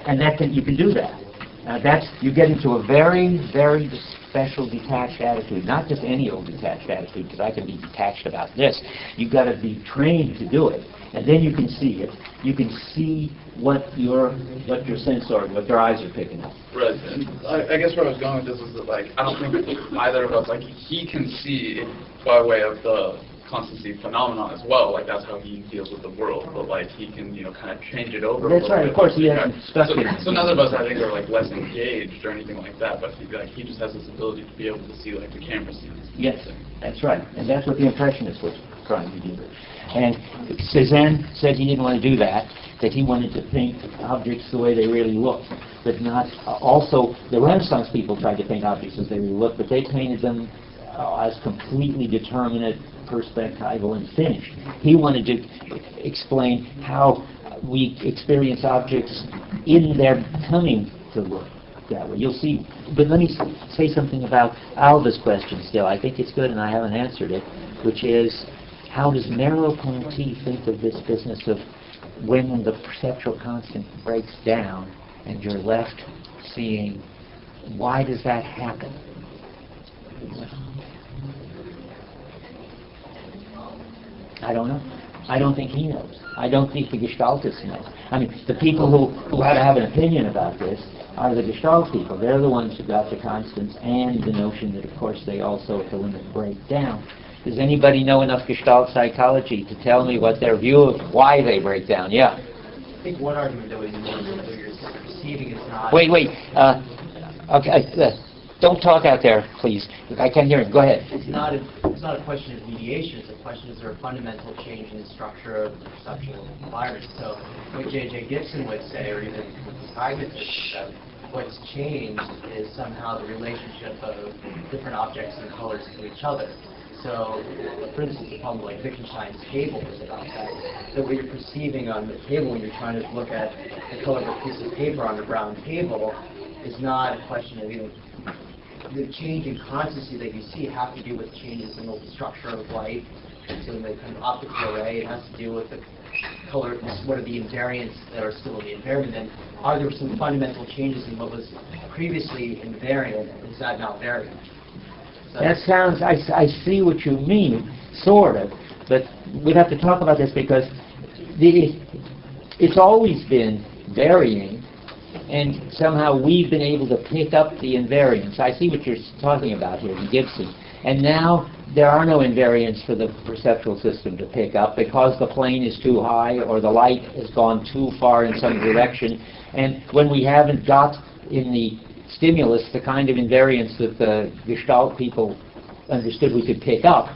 and you can do that. You get into a very, very special detached attitude, not just any old detached attitude, because I can be detached about this. You've got to be trained to do it, and then you can see it. You can see what your sensor, what your eyes are picking up. right. And I guess where I was going with this is that like I don't think either of us, like, he can see it by way of the constancy phenomenon as well. Like, that's how he deals with the world. But like, he can, you know, kind of change it over. That's right. Of course, he hasn't stuck it. So none of us, I think, are like less engaged or anything like that. But he just has this ability to be able to see like the camera scenes. Yes, that's right. And that's what the Impressionists were trying to do. And Cezanne said he didn't want to do that, that he wanted to paint objects the way they really look, but not... also, the Renaissance people tried to paint objects as they really look, but they painted them as completely determinate, perspectival, and finished. He wanted to explain how we experience objects in their coming to look that way. You'll see. But let me say something about Alva's question still. I think it's good, and I haven't answered it, which is, how does Merleau-Ponty think of this business of when the perceptual constant breaks down and you're left seeing, why does that happen? I don't know. I don't think he knows. I don't think the Gestaltists know. I mean, the people who have to have an opinion about this are the Gestalt people. They're the ones who got the constants and the notion that, of course, they also, at the limit, break down. Does anybody know enough Gestalt psychology to tell me what their view of why they break down? Yeah. I think one argument that was you're perceiving is not... Wait. Okay. Don't talk out there, please. I can't hear him. Go ahead. It's not a question of mediation. It's a question, is there a fundamental change in the structure of the perceptual environment? So what J.J. Gibson would say, or even pragmatists, that what's changed is somehow the relationship of different objects and colors to each other. So, for instance, the problem like Wittgenstein's table is about that what you're perceiving on the table when you're trying to look at the color of a piece of paper on a brown table is not a question of, the change in constancy that you see have to do with changes in the structure of light, so in the kind of optical array. It has to do with the color, what are the invariants that are still in the invariant, then are there some fundamental changes in what was previously invariant, and is that now variant? That sounds, I see what you mean, sort of, but we'd have to talk about this because it's always been varying, and somehow we've been able to pick up the invariants. I see what you're talking about here in Gibson. And now there are no invariants for the perceptual system to pick up because the plane is too high or the light has gone too far in some direction. And when we haven't got in the stimulus the kind of invariants that the Gestalt people understood we could pick up,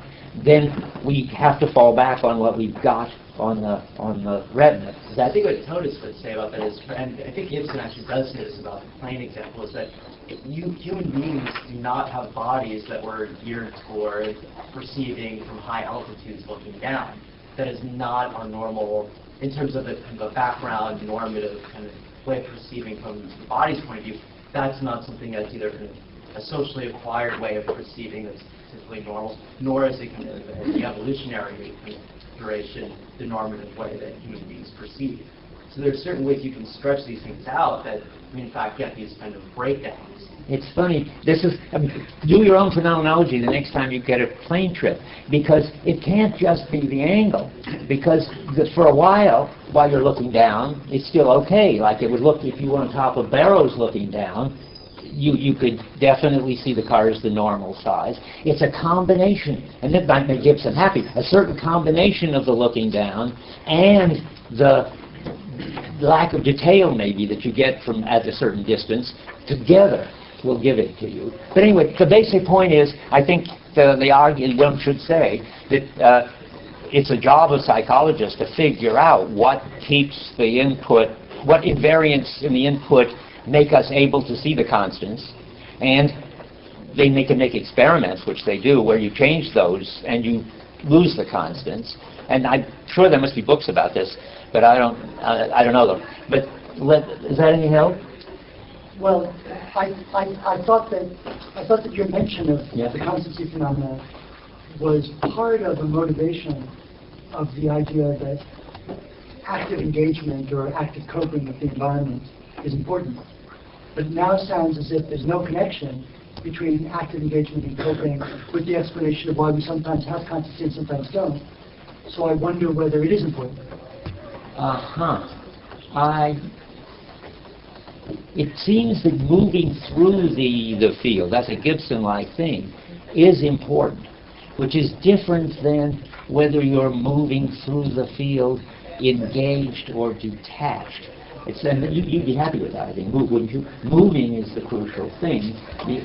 then we have to fall back on what we've got on the retina. I think what Totis would say about that is, and I think Gibson actually does say this about the plane example, is that human beings do not have bodies that were geared toward perceiving from high altitudes looking down. That is not our normal, in terms of a kind of a background normative kind of way of perceiving from the body's point of view. That's not something that's either kind of a socially acquired way of perceiving that's typically normal, nor is it kind of the evolutionary kind of duration, the normative way that human beings perceive. So there are certain ways you can stretch these things out that we in fact get these kind of breakdowns. It's funny, this is, do your own phenomenology the next time you get a plane trip, because it can't just be the angle, because for a while you're looking down, it's still okay. Like it would look, if you were on top of Barrows looking down, you could definitely see the cars the normal size. It's a combination, and that might make Gibson happy, a certain combination of the looking down and the lack of detail maybe that you get from at a certain distance together will give it to you. But anyway, the basic point is, I think the argument, one should say, that it's a job of psychologists to figure out what keeps the input, what invariants in the input make us able to see the constants, and they can make experiments, which they do, where you change those and you lose the constants. And I'm sure there must be books about this, but I don't know them. But is that any help? Well, I thought that your mention of the constancy phenomena was part of a motivation of the idea that active engagement or active coping with the environment is important. But it now sounds as if there's no connection between active engagement and coping with the explanation of why we sometimes have constancy and sometimes don't. So I wonder whether it is important. It seems that moving through the field, that's a Gibson-like thing, is important, which is different than whether you're moving through the field engaged or detached. And you'd be happy with that, I think, wouldn't you? Moving is the crucial thing.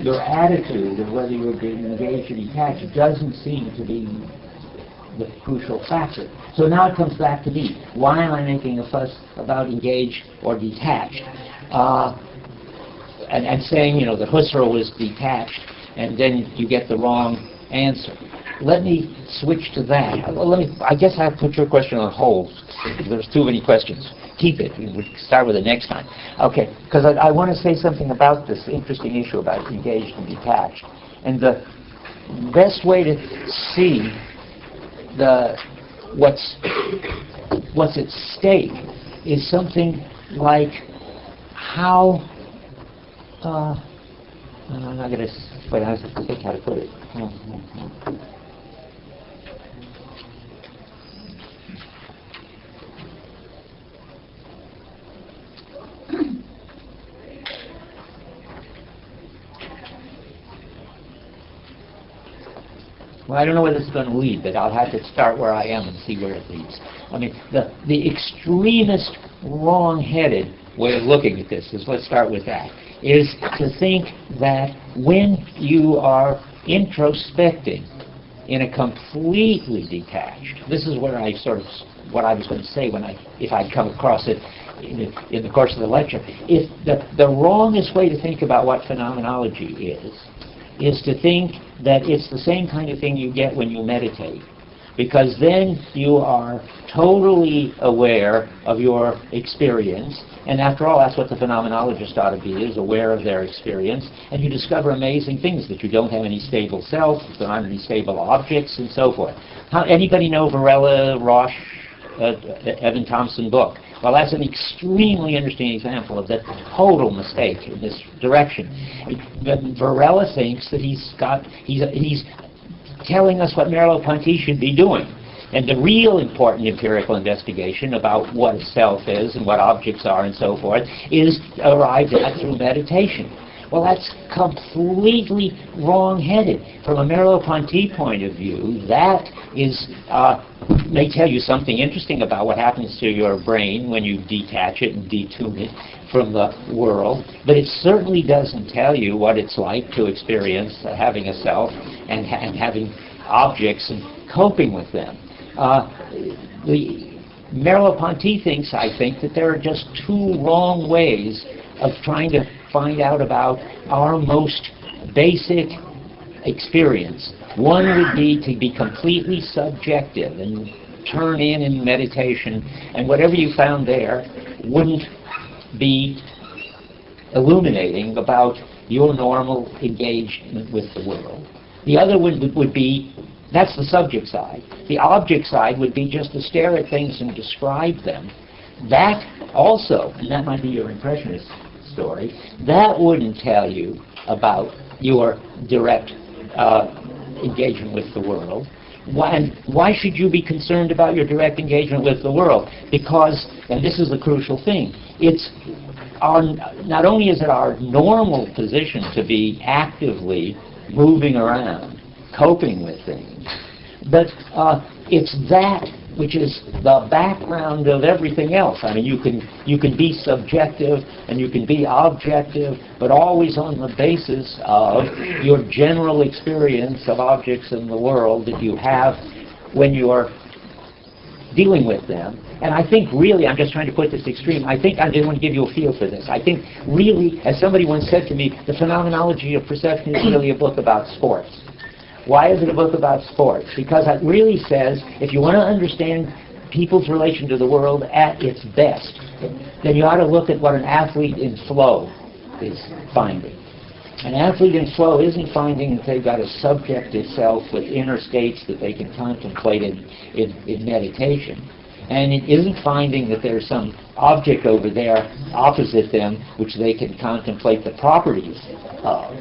Your attitude of whether you're being engaged or detached doesn't seem to be the crucial factor. So now it comes back to me. Why am I making a fuss about engaged or detached? And saying, you know, that Husserl was detached, and then you get the wrong answer. Let me switch to that. I guess I'll put your question on hold. There's too many questions. Keep it. We'll start with it next time. Okay, because I want to say something about this interesting issue about engaged and detached. And the best way to see what's at stake is something like how I'm not going to wait. I have to think how to put it. Well, I don't know where this is going to lead, but I'll have to start where I am and see where it leads. I mean, the extremist, wrong-headed way of looking at this is, let's start with that, is to think that when you are introspecting in a completely detached, this is where what I was going to say if I'd come across it in the course of the lecture, if the wrongest way to think about what phenomenology is to think that it's the same kind of thing you get when you meditate. Because then you are totally aware of your experience, and after all, that's what the phenomenologist ought to be, is aware of their experience, and you discover amazing things, that you don't have any stable self, there aren't any stable objects, and so forth. Anybody know Varela, Roche, Evan Thompson book. Well, that's an extremely interesting example of the total mistake in this direction. Varela thinks that he's telling us what Merleau-Ponty should be doing. And the real important empirical investigation about what a self is and what objects are and so forth is arrived at through meditation. Well, that's completely wrong-headed. From a Merleau-Ponty point of view, that is, may tell you something interesting about what happens to your brain when you detach it and detune it from the world, but it certainly doesn't tell you what it's like to experience having a self and having objects and coping with them. Merleau-Ponty thinks, I think, that there are just two wrong ways of trying to find out about our most basic experience. One would be to be completely subjective and turn in meditation, and whatever you found there wouldn't be illuminating about your normal engagement with the world. The other would be, that's the subject side. The object side would be just to stare at things and describe them. That also, and that might be your impressionist story, that wouldn't tell you about your direct engagement with the world. Why should you be concerned about your direct engagement with the world? Because, and this is the crucial thing, it's not only is it our normal position to be actively moving around, coping with things, but it's that which is the background of everything else. I mean, you can be subjective and you can be objective, but always on the basis of your general experience of objects in the world that you have when you're dealing with them. And I think really, I'm just trying to put this extreme, I think I didn't want to give you a feel for this. I think really, as somebody once said to me, the phenomenology of perception is really a book about sports. Why is it a book about sports? Because it really says, if you want to understand people's relation to the world at its best, then you ought to look at what an athlete in flow is finding. An athlete in flow isn't finding that they've got a subjective self with inner states that they can contemplate in meditation. And it isn't finding that there's some object over there opposite them which they can contemplate the properties of.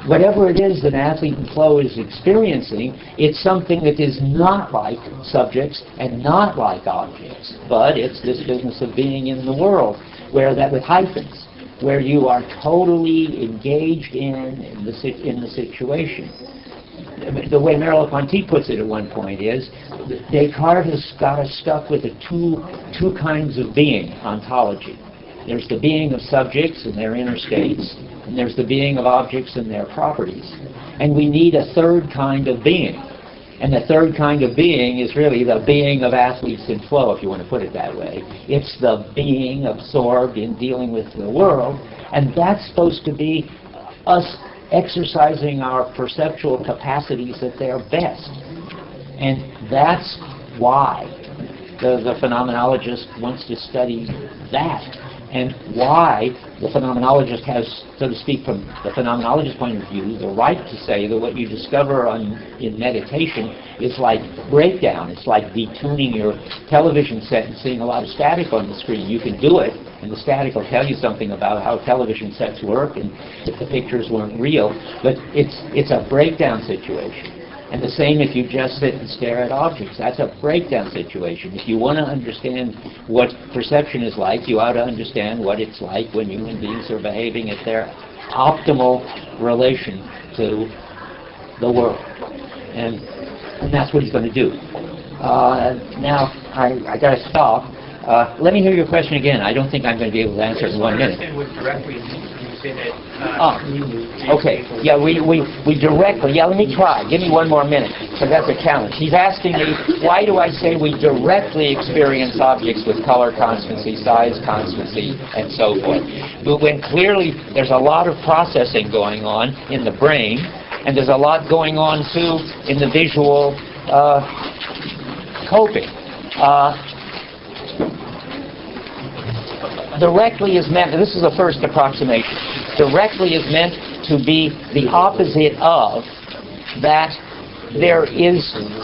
Whatever it is that an athlete in flow is experiencing, it's something that is not like subjects and not like objects, but it's this business of being in the world, where that with hyphens, where you are totally engaged in the situation. The way Merleau-Ponty puts it at one point is, Descartes has got us stuck with the two kinds of being ontology. There's the being of subjects and their inner states, and there's the being of objects and their properties. And we need a third kind of being. And the third kind of being is really the being of athletes in flow, if you want to put it that way. It's the being absorbed in dealing with the world, and that's supposed to be us exercising our perceptual capacities at their best. And that's why the phenomenologist wants to study that. And why the phenomenologist has, so to speak, from the phenomenologist's point of view, the right to say that what you discover in meditation is like breakdown. It's like detuning your television set and seeing a lot of static on the screen. You can do it, and the static will tell you something about how television sets work and if the pictures weren't real, but it's a breakdown situation. And the same if you just sit and stare at objects. That's a breakdown situation. If you want to understand what perception is like, you ought to understand what it's like when human beings are behaving at their optimal relation to the world. And that's what he's going to do. Now, I got to stop. Let me hear your question again. I don't think I'm going to be able to answer it in 1 minute. Okay. Yeah, we directly. Yeah, let me try. Give me 1 more minute, because that's a challenge. He's asking me, why do I say we directly experience objects with color constancy, size constancy, and so forth? But when clearly there's a lot of processing going on in the brain, and there's a lot going on too in the visual coping. Directly is meant, and this is the first approximation, directly is meant to be the opposite of that there is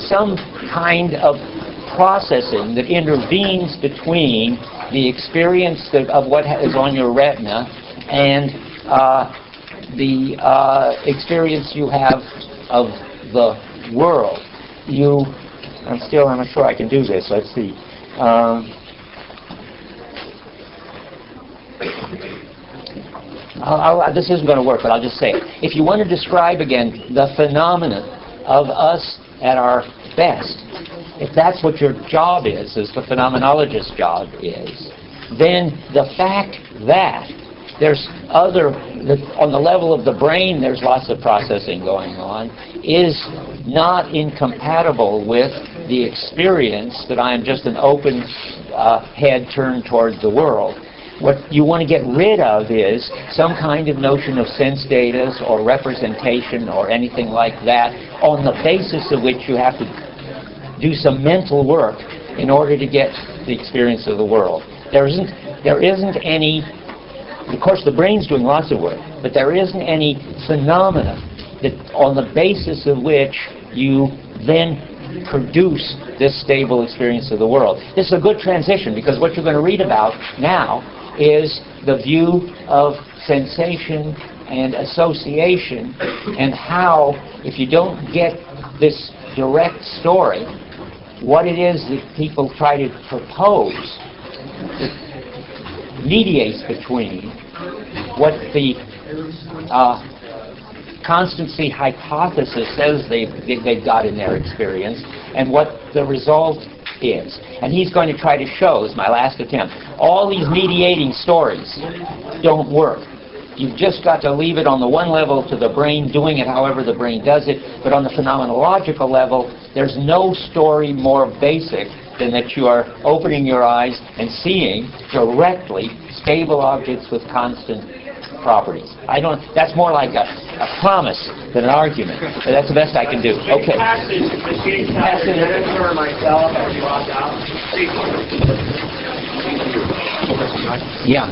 some kind of processing that intervenes between the experience of what is on your retina and the experience you have of the world. I'm not sure I can do this. Let's see. This isn't going to work, but I'll just say it. If you want to describe again the phenomenon of us at our best, if that's what your job is, as the phenomenologist's job is, then the fact that there's on the level of the brain, there's lots of processing going on, is not incompatible with the experience that I am just an open head turned towards the world. What you want to get rid of is some kind of notion of sense data or representation or anything like that, on the basis of which you have to do some mental work in order to get the experience of the world. There isn't any, of course the brain's doing lots of work, but there isn't any phenomena that on the basis of which you then produce this stable experience of the world. This is a good transition, because what you're going to read about now is the view of sensation and association, and how, if you don't get this direct story, what it is that people try to propose that mediates between what the constancy hypothesis says they've got in their experience and what the result is. And he's going to try to show, as my last attempt, all these mediating stories don't work. You've just got to leave it on the one level to the brain doing it however the brain does it, but on the phenomenological level, there's no story more basic than that you are opening your eyes and seeing directly stable objects with constant properties. That's more like a promise than an argument, but that's the best I can do. Okay. Yeah.